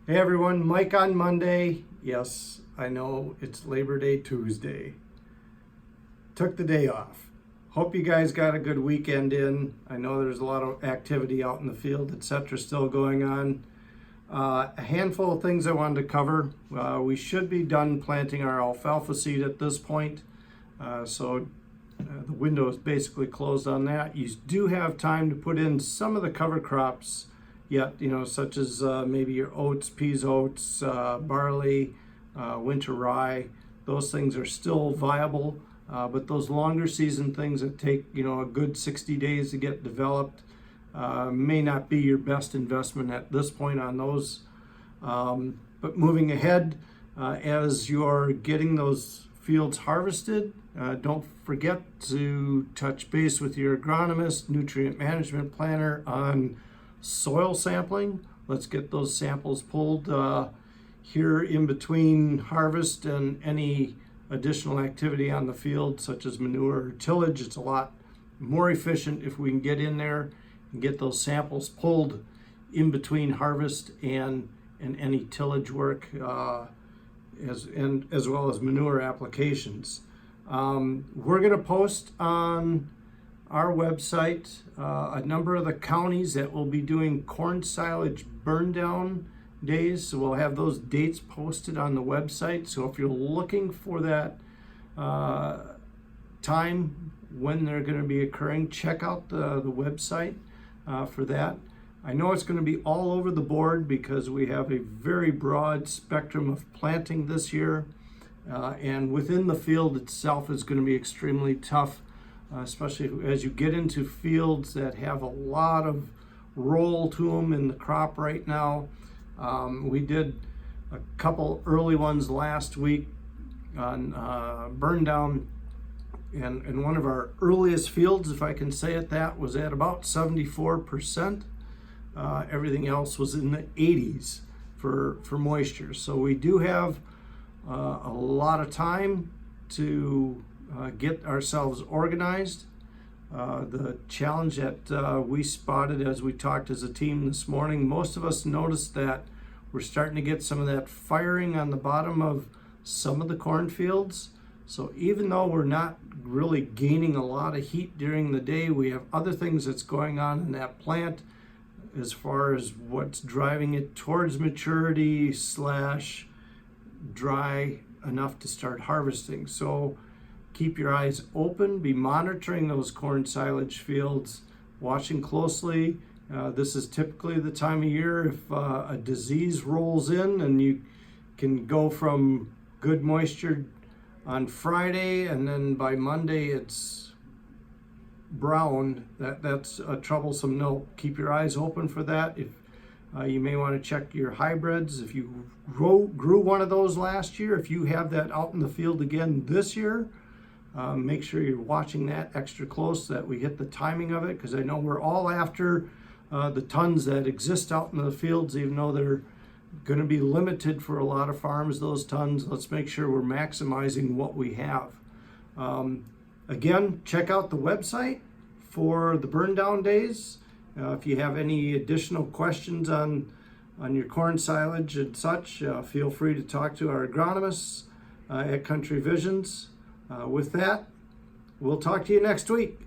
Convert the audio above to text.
Hey everyone, Mike on Monday. Yes, I know it's Labor Day Tuesday. Took the day off. Hope you guys got a good weekend in. I know there's a lot of activity out in the field, etc. still going on. A handful of things I wanted to cover. We should be done planting our alfalfa seed at this point. So the window is basically closed on that. You do have time to put in some of the cover crops yet, such as maybe your oats, peas, oats, barley, winter rye. Those things are still viable, but those longer season things that take, a good 60 days to get developed may not be your best investment at this point on those. But moving ahead, as you're getting those fields harvested, don't forget to touch base with your agronomist, nutrient management planner on soil sampling. Let's get those samples pulled here in between harvest and any additional activity on the field, such as manure or tillage. It's a lot more efficient if we can get in there and get those samples pulled in between harvest and any tillage work, as well as manure applications. We're going to post on our website a number of the counties that will be doing corn silage burn down days. So we'll have those dates posted on the website. So if you're looking for that time when they're going to be occurring, check out the website for that. I know it's going to be all over the board because we have a very broad spectrum of planting this year. And within the field itself is going to be extremely tough, especially as you get into fields that have a lot of roll to them in the crop right now. We did a couple early ones last week on burn down, and one of our earliest fields, if I can say it, that was at about 74%. Everything else was in the 80s for moisture. So we do have a lot of time to get ourselves organized. The challenge that we spotted as we talked as a team this morning, most of us noticed that we're starting to get some of that firing on the bottom of some of the cornfields. So even though we're not really gaining a lot of heat during the day, we have other things that's going on in that plant as far as what's driving it towards maturity / dry enough to start harvesting. So keep your eyes open, be monitoring those corn silage fields, watching closely. This is typically the time of year if a disease rolls in and you can go from good moisture on Friday and then by Monday it's brown. That's a troublesome note. Keep your eyes open for that. If you may want to check your hybrids. If you grew one of those last year, if you have that out in the field again this year, make sure you're watching that extra close so that we hit the timing of it, because I know we're all after the tons that exist out in the fields, even though they're going to be limited for a lot of farms, those tons. Let's make sure we're maximizing what we have. Again, check out the website for the burn down days. If you have any additional questions on your corn silage and such, feel free to talk to our agronomists at Country Visions. With that, we'll talk to you next week.